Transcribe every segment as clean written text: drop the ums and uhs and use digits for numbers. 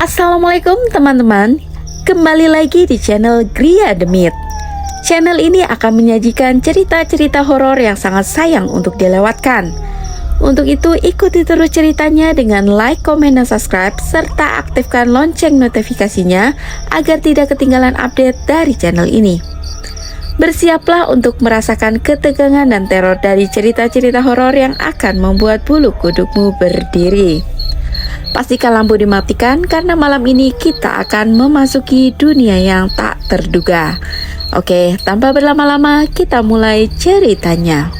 Assalamualaikum teman-teman, kembali lagi di channel Gria The Myth. Channel ini akan menyajikan cerita-cerita horor yang sangat sayang untuk dilewatkan. Untuk itu ikuti terus ceritanya dengan like, komen, dan subscribe, serta aktifkan lonceng notifikasinya agar tidak ketinggalan update dari channel ini. Bersiaplah untuk merasakan ketegangan dan teror dari cerita-cerita horor yang akan membuat bulu kudukmu berdiri. Pastikan lampu dimatikan karena malam ini kita akan memasuki dunia yang tak terduga. Oke, tanpa berlama-lama kita mulai ceritanya.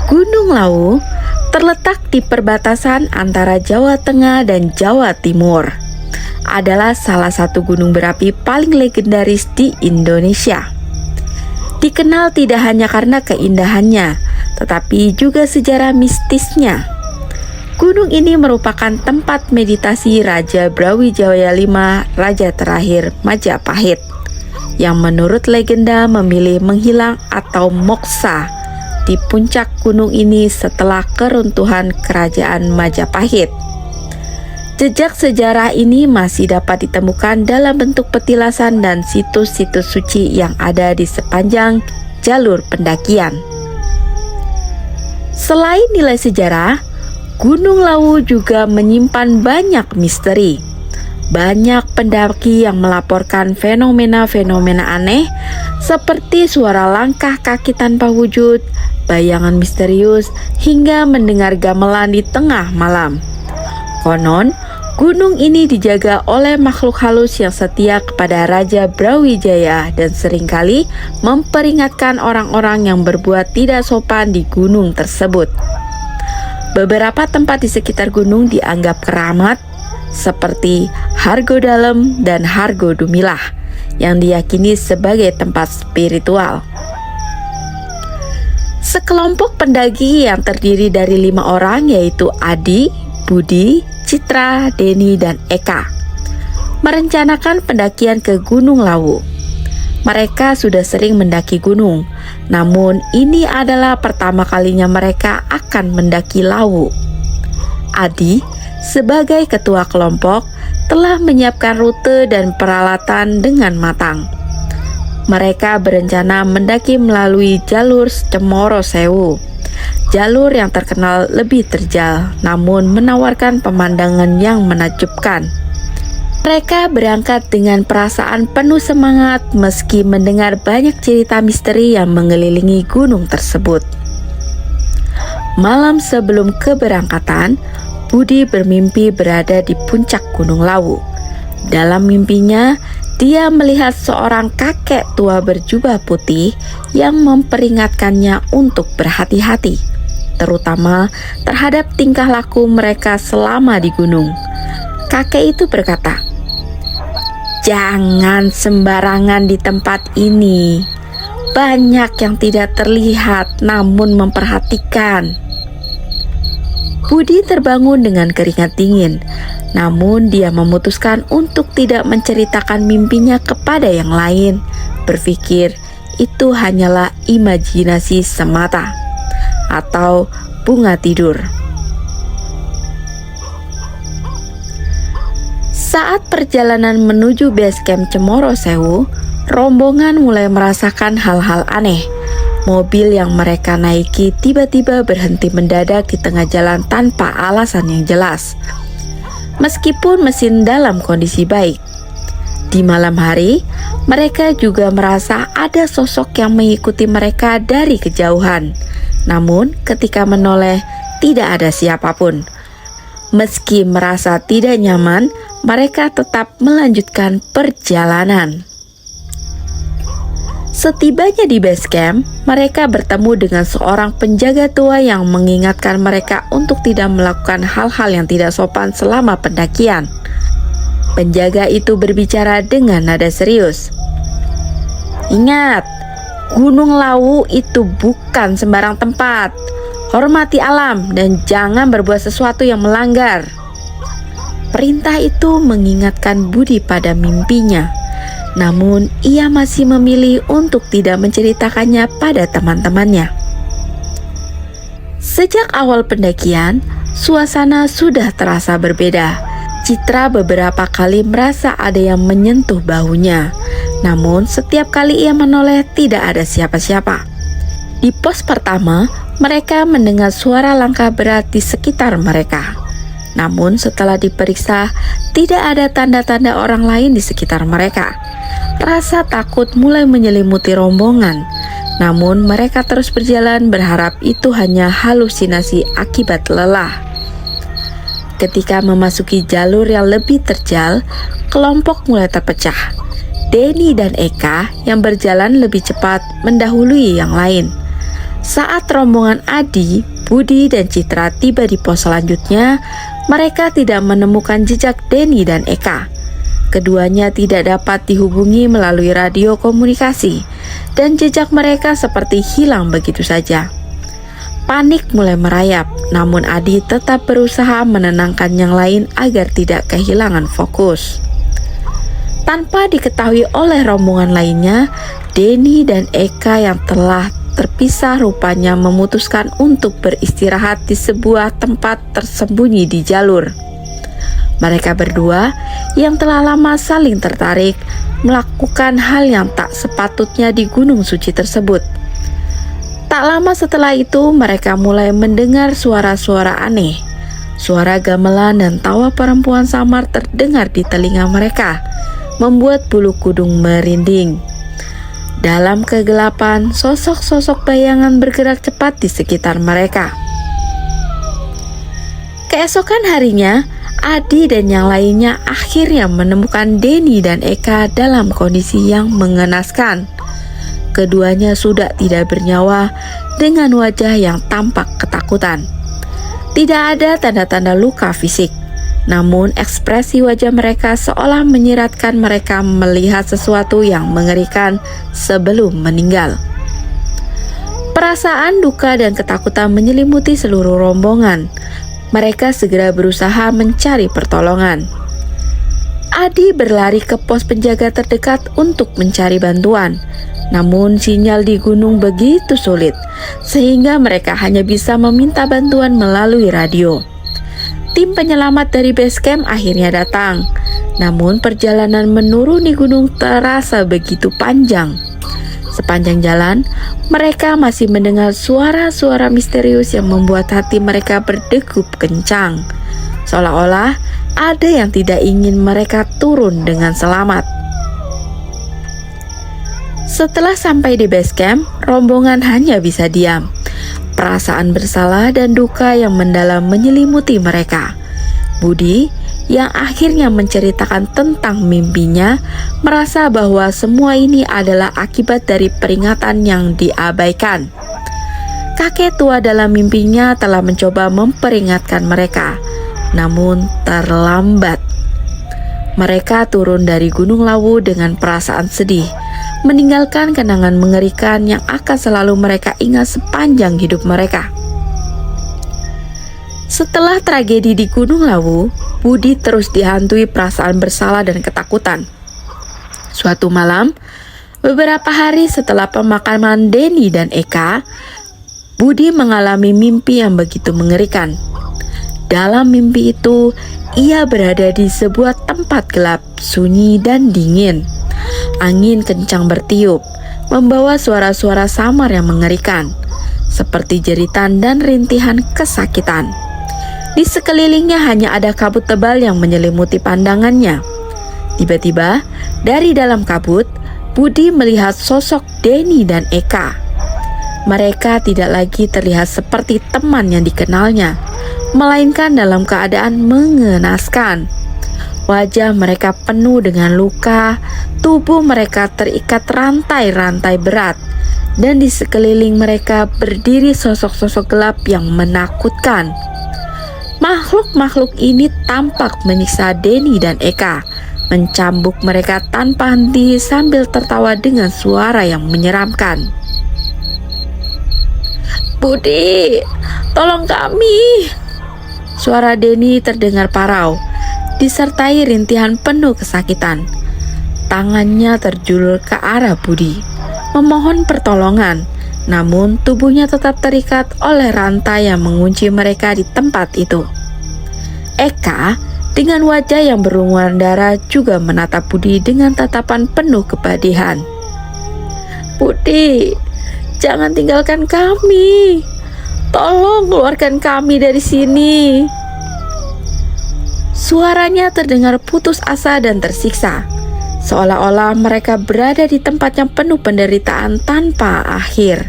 Gunung Lawu terletak di perbatasan antara Jawa Tengah dan Jawa Timur. Adalah salah satu gunung berapi paling legendaris di Indonesia. Dikenal tidak hanya karena keindahannya, tetapi juga sejarah mistisnya. Gunung ini merupakan tempat meditasi Raja Brawijaya V, raja terakhir Majapahit, yang menurut legenda memilih menghilang atau moksa di puncak gunung ini setelah keruntuhan kerajaan Majapahit. Jejak sejarah ini masih dapat ditemukan dalam bentuk petilasan dan situs-situs suci yang ada di sepanjang jalur pendakian. Selain nilai sejarah, Gunung Lawu juga menyimpan banyak misteri. Banyak pendaki yang melaporkan fenomena-fenomena aneh seperti suara langkah kaki tanpa wujud, bayangan misterius, hingga mendengar gamelan di tengah malam. Konon, gunung ini dijaga oleh makhluk halus yang setia kepada Raja Brawijaya dan seringkali memperingatkan orang-orang yang berbuat tidak sopan di gunung tersebut. Beberapa tempat di sekitar gunung dianggap keramat, seperti Hargo Dalem dan Hargo Dumilah, yang diyakini sebagai tempat spiritual. Sekelompok pendaki yang terdiri dari 5 orang, yaitu Adi, Budi, Citra, Denny, dan Eka, merencanakan pendakian ke Gunung Lawu. Mereka sudah sering mendaki gunung, namun ini adalah pertama kalinya mereka akan mendaki Lawu. Adi, sebagai ketua kelompok, telah menyiapkan rute dan peralatan dengan matang. Mereka berencana mendaki melalui jalur Cemoro Sewu, jalur yang terkenal lebih terjal namun menawarkan pemandangan yang menakjubkan. Mereka berangkat dengan perasaan penuh semangat meski mendengar banyak cerita misteri yang mengelilingi gunung tersebut. Malam sebelum keberangkatan, Budi bermimpi berada di puncak Gunung Lawu. Dalam mimpinya, dia melihat seorang kakek tua berjubah putih yang memperingatkannya untuk berhati-hati, terutama terhadap tingkah laku mereka selama di gunung. Kakek itu berkata, "Jangan sembarangan di tempat ini. Banyak yang tidak terlihat namun memperhatikan." Budi terbangun dengan keringat dingin, namun dia memutuskan untuk tidak menceritakan mimpinya kepada yang lain. Berpikir itu hanyalah imajinasi semata atau bunga tidur. Saat perjalanan menuju base camp Cemoro Sewu, rombongan mulai merasakan hal-hal aneh. Mobil yang mereka naiki tiba-tiba berhenti mendadak di tengah jalan tanpa alasan yang jelas, meskipun mesin dalam kondisi baik. Di malam hari, mereka juga merasa ada sosok yang mengikuti mereka dari kejauhan. Namun, ketika menoleh, tidak ada siapapun. Meski merasa tidak nyaman, mereka tetap melanjutkan perjalanan. Setibanya di base camp, mereka bertemu dengan seorang penjaga tua yang mengingatkan mereka untuk tidak melakukan hal-hal yang tidak sopan selama pendakian. Penjaga itu berbicara dengan nada serius. "Ingat, Gunung Lawu itu bukan sembarang tempat. Hormati alam dan jangan berbuat sesuatu yang melanggar." Perintah itu mengingatkan Budi pada mimpinya. Namun, ia masih memilih untuk tidak menceritakannya pada teman-temannya. Sejak awal pendakian, suasana sudah terasa berbeda. Citra beberapa kali merasa ada yang menyentuh bahunya, namun setiap kali ia menoleh tidak ada siapa-siapa. Di pos pertama, mereka mendengar suara langkah berat di sekitar mereka. Namun setelah diperiksa, tidak ada tanda-tanda orang lain di sekitar mereka. Rasa takut mulai menyelimuti rombongan. Namun mereka terus berjalan berharap itu hanya halusinasi akibat lelah. Ketika memasuki jalur yang lebih terjal, kelompok mulai terpecah. Denny dan Eka yang berjalan lebih cepat mendahului yang lain. Saat rombongan Adi, Budi, dan Citra tiba di pos selanjutnya, mereka tidak menemukan jejak Denny dan Eka. Keduanya tidak dapat dihubungi melalui radio komunikasi, dan jejak mereka seperti hilang begitu saja. Panik mulai merayap, namun Adi tetap berusaha menenangkan yang lain agar tidak kehilangan fokus. Tanpa diketahui oleh rombongan lainnya, Denny dan Eka yang telah terpisah rupanya memutuskan untuk beristirahat di sebuah tempat tersembunyi di jalur. Mereka berdua yang telah lama saling tertarik melakukan hal yang tak sepatutnya di gunung suci tersebut. Tak lama setelah itu mereka mulai mendengar suara-suara aneh. Suara gamelan dan tawa perempuan samar terdengar di telinga mereka, membuat bulu kudung merinding. Dalam kegelapan, sosok-sosok bayangan bergerak cepat di sekitar mereka. Keesokan harinya, Adi dan yang lainnya akhirnya menemukan Denny dan Eka dalam kondisi yang mengenaskan. Keduanya sudah tidak bernyawa dengan wajah yang tampak ketakutan. Tidak ada tanda-tanda luka fisik, namun ekspresi wajah mereka seolah menyiratkan mereka melihat sesuatu yang mengerikan sebelum meninggal. Perasaan duka dan ketakutan menyelimuti seluruh rombongan. Mereka segera berusaha mencari pertolongan. Adi berlari ke pos penjaga terdekat untuk mencari bantuan. Namun sinyal di gunung begitu sulit, sehingga mereka hanya bisa meminta bantuan melalui radio. Tim penyelamat dari base camp akhirnya datang. Namun perjalanan menuruni gunung terasa begitu panjang. Sepanjang jalan, mereka masih mendengar suara-suara misterius yang membuat hati mereka berdegup kencang. Seolah-olah ada yang tidak ingin mereka turun dengan selamat. Setelah sampai di base camp, rombongan hanya bisa diam. Perasaan bersalah dan duka yang mendalam menyelimuti mereka. Budi yang akhirnya menceritakan tentang mimpinya, merasa bahwa semua ini adalah akibat dari peringatan yang diabaikan. Kakek tua dalam mimpinya telah mencoba memperingatkan mereka, namun terlambat. Mereka turun dari Gunung Lawu dengan perasaan sedih, meninggalkan kenangan mengerikan yang akan selalu mereka ingat sepanjang hidup mereka. Setelah tragedi di Gunung Lawu, Budi terus dihantui perasaan bersalah dan ketakutan. Suatu malam, beberapa hari setelah pemakaman Denny dan Eka, Budi mengalami mimpi yang begitu mengerikan. Dalam mimpi itu, ia berada di sebuah tempat gelap, sunyi dan dingin. Angin kencang bertiup, membawa suara-suara samar yang mengerikan, seperti jeritan dan rintihan kesakitan. Di sekelilingnya hanya ada kabut tebal yang menyelimuti pandangannya. Tiba-tiba, dari dalam kabut, Budi melihat sosok Denny dan Eka. Mereka tidak lagi terlihat seperti teman yang dikenalnya, melainkan dalam keadaan mengenaskan. Wajah mereka penuh dengan luka, tubuh mereka terikat rantai-rantai berat, dan di sekeliling mereka berdiri sosok-sosok gelap yang menakutkan. Makhluk-makhluk ini tampak menyiksa Denny dan Eka, mencambuk mereka tanpa henti sambil tertawa dengan suara yang menyeramkan. "Budi, tolong kami!" Suara Denny terdengar parau, disertai rintihan penuh kesakitan. Tangannya terjulur ke arah Budi, memohon pertolongan, namun tubuhnya tetap terikat oleh rantai yang mengunci mereka di tempat itu. Eka dengan wajah yang berlumuran darah juga menatap Budi dengan tatapan penuh kepedihan. "Budi, jangan tinggalkan kami. Tolong keluarkan kami dari sini." Suaranya terdengar putus asa dan tersiksa, seolah-olah mereka berada di tempat yang penuh penderitaan tanpa akhir.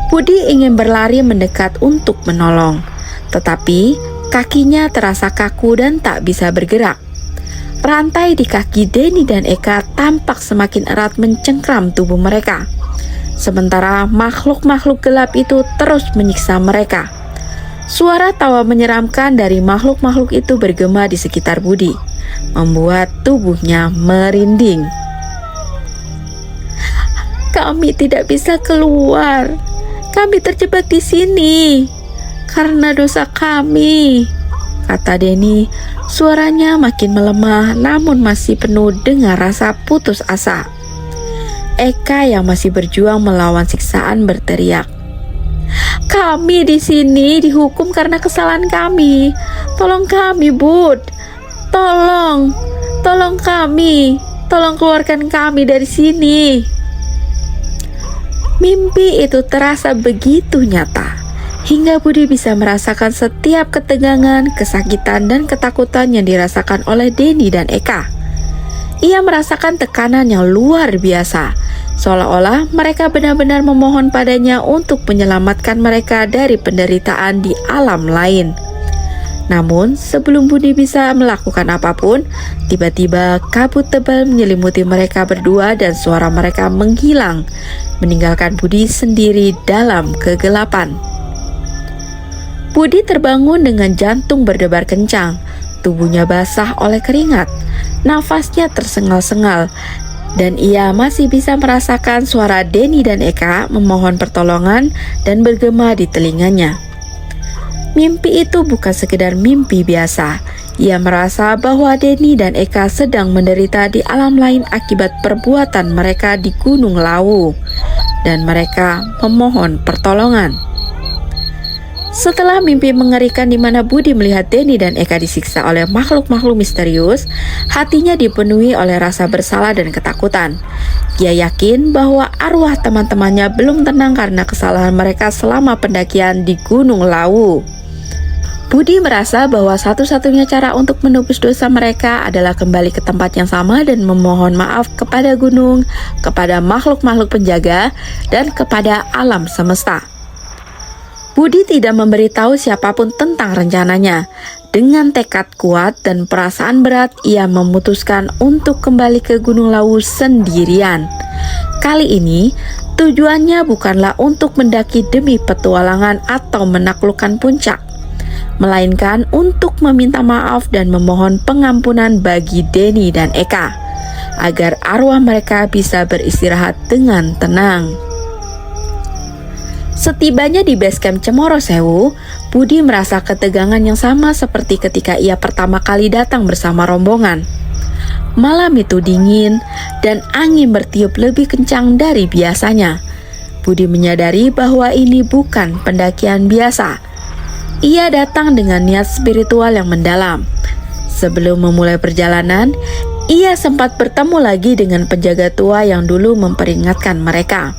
Budi ingin berlari mendekat untuk menolong, tetapi kakinya terasa kaku dan tak bisa bergerak. Rantai di kaki Denny dan Eka tampak semakin erat mencengkram tubuh mereka. Sementara makhluk-makhluk gelap itu terus menyiksa mereka. Suara tawa menyeramkan dari makhluk-makhluk itu bergema di sekitar Budi, membuat tubuhnya merinding. "Kami tidak bisa keluar. Kami terjebak di sini karena dosa kami," kata Denny. Suaranya makin melemah namun masih penuh dengan rasa putus asa. Eka yang masih berjuang melawan siksaan berteriak, "Kami di sini dihukum karena kesalahan kami. Tolong kami, Bud. Tolong kami. Tolong keluarkan kami dari sini." Mimpi itu terasa begitu nyata, hingga Budi bisa merasakan setiap ketegangan, kesakitan, dan ketakutan yang dirasakan oleh Denny dan Eka. Ia merasakan tekanan yang luar biasa, seolah-olah mereka benar-benar memohon padanya untuk menyelamatkan mereka dari penderitaan di alam lain. Namun, sebelum Budi bisa melakukan apapun, tiba-tiba kabut tebal menyelimuti mereka berdua dan suara mereka menghilang, meninggalkan Budi sendiri dalam kegelapan. Budi terbangun dengan jantung berdebar kencang, tubuhnya basah oleh keringat, nafasnya tersengal-sengal, dan ia masih bisa merasakan suara Denny dan Eka memohon pertolongan dan bergema di telinganya. Mimpi itu bukan sekedar mimpi biasa. Ia merasa bahwa Denny dan Eka sedang menderita di alam lain akibat perbuatan mereka di Gunung Lawu, dan mereka memohon pertolongan. Setelah mimpi mengerikan di mana Budi melihat Denny dan Eka disiksa oleh makhluk-makhluk misterius, hatinya dipenuhi oleh rasa bersalah dan ketakutan. Ia yakin bahwa arwah teman-temannya belum tenang karena kesalahan mereka selama pendakian di Gunung Lawu. Budi merasa bahwa satu-satunya cara untuk menebus dosa mereka adalah kembali ke tempat yang sama dan memohon maaf kepada gunung, kepada makhluk-makhluk penjaga, dan kepada alam semesta. Budi tidak memberitahu siapapun tentang rencananya. Dengan tekad kuat dan perasaan berat, ia memutuskan untuk kembali ke Gunung Lawu sendirian. Kali ini, tujuannya bukanlah untuk mendaki demi petualangan atau menaklukkan puncak, melainkan untuk meminta maaf dan memohon pengampunan bagi Denny dan Eka, agar arwah mereka bisa beristirahat dengan tenang. Setibanya di base camp Cemoro Sewu, Budi merasa ketegangan yang sama seperti ketika ia pertama kali datang bersama rombongan. Malam itu dingin dan angin bertiup lebih kencang dari biasanya. Budi menyadari bahwa ini bukan pendakian biasa. Ia datang dengan niat spiritual yang mendalam. Sebelum memulai perjalanan, ia sempat bertemu lagi dengan penjaga tua yang dulu memperingatkan mereka.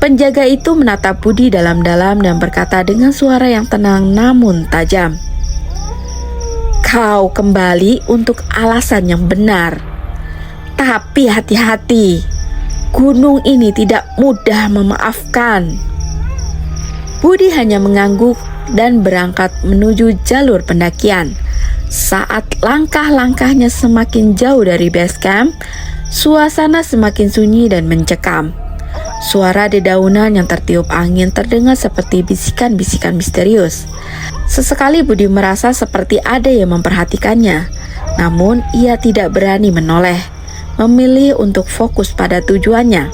Penjaga itu menatap Budi dalam-dalam dan berkata dengan suara yang tenang namun tajam, "Kau kembali untuk alasan yang benar. Tapi hati-hati, gunung ini tidak mudah memaafkan." Budi hanya mengangguk dan berangkat menuju jalur pendakian. Saat langkah-langkahnya semakin jauh dari base camp, suasana semakin sunyi dan mencekam. Suara dedaunan yang tertiup angin terdengar seperti bisikan-bisikan misterius. Sesekali Budi merasa seperti ada yang memperhatikannya, namun ia tidak berani menoleh, memilih untuk fokus pada tujuannya.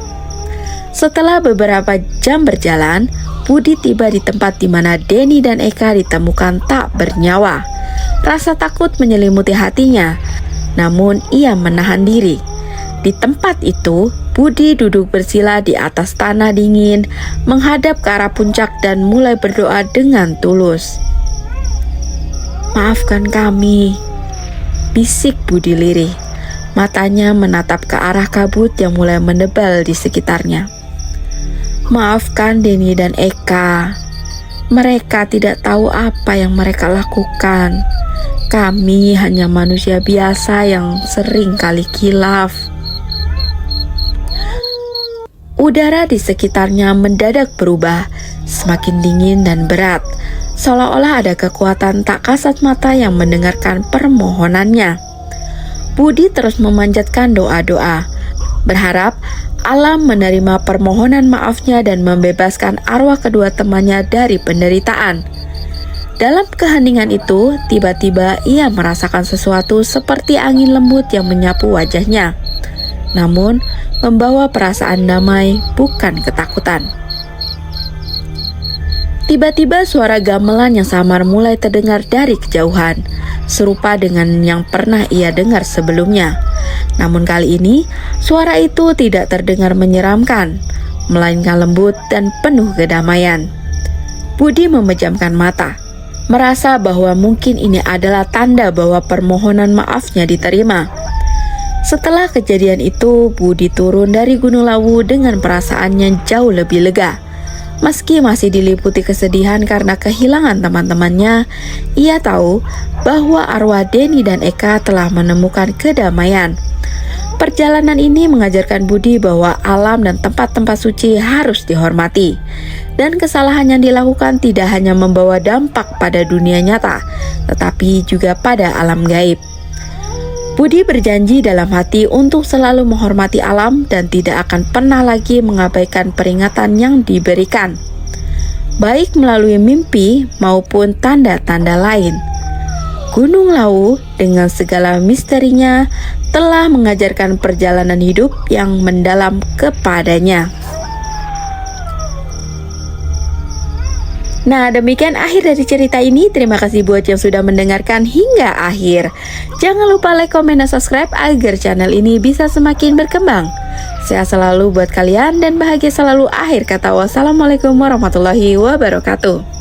Setelah beberapa jam berjalan, Budi tiba di tempat di mana Denny dan Eka ditemukan tak bernyawa. Rasa takut menyelimuti hatinya, namun ia menahan diri. Di tempat itu, Budi duduk bersila di atas tanah dingin, menghadap ke arah puncak dan mulai berdoa dengan tulus. "Maafkan kami," bisik Budi lirih. Matanya menatap ke arah kabut yang mulai menebal di sekitarnya. "Maafkan Denny dan Eka. Mereka tidak tahu apa yang mereka lakukan. Kami hanya manusia biasa yang sering kali kilaf." Udara di sekitarnya mendadak berubah, semakin dingin dan berat, seolah-olah ada kekuatan tak kasat mata yang mendengarkan permohonannya. Budi terus memanjatkan doa-doa, berharap alam menerima permohonan maafnya dan membebaskan arwah kedua temannya dari penderitaan. Dalam keheningan itu, tiba-tiba ia merasakan sesuatu seperti angin lembut yang menyapu wajahnya, namun membawa perasaan damai, bukan ketakutan. Tiba-tiba suara gamelan yang samar mulai terdengar dari kejauhan, serupa dengan yang pernah ia dengar sebelumnya. Namun kali ini, suara itu tidak terdengar menyeramkan, melainkan lembut dan penuh kedamaian. Budi memejamkan mata, merasa bahwa mungkin ini adalah tanda bahwa permohonan maafnya diterima. Setelah kejadian itu, Budi turun dari Gunung Lawu dengan perasaan yang jauh lebih lega. Meski masih diliputi kesedihan karena kehilangan teman-temannya, ia tahu bahwa arwah Denny dan Eka telah menemukan kedamaian. Perjalanan ini mengajarkan Budi bahwa alam dan tempat-tempat suci harus dihormati, dan kesalahan yang dilakukan tidak hanya membawa dampak pada dunia nyata, tetapi juga pada alam gaib. Budi berjanji dalam hati untuk selalu menghormati alam dan tidak akan pernah lagi mengabaikan peringatan yang diberikan, baik melalui mimpi maupun tanda-tanda lain. Gunung Lawu dengan segala misterinya telah mengajarkan perjalanan hidup yang mendalam kepadanya. Nah, demikian akhir dari cerita ini. Terima kasih buat yang sudah mendengarkan hingga akhir. Jangan lupa like, komen, dan subscribe agar channel ini bisa semakin berkembang. Sehat selalu buat kalian dan bahagia selalu. Akhir kata, wassalamualaikum warahmatullahi wabarakatuh.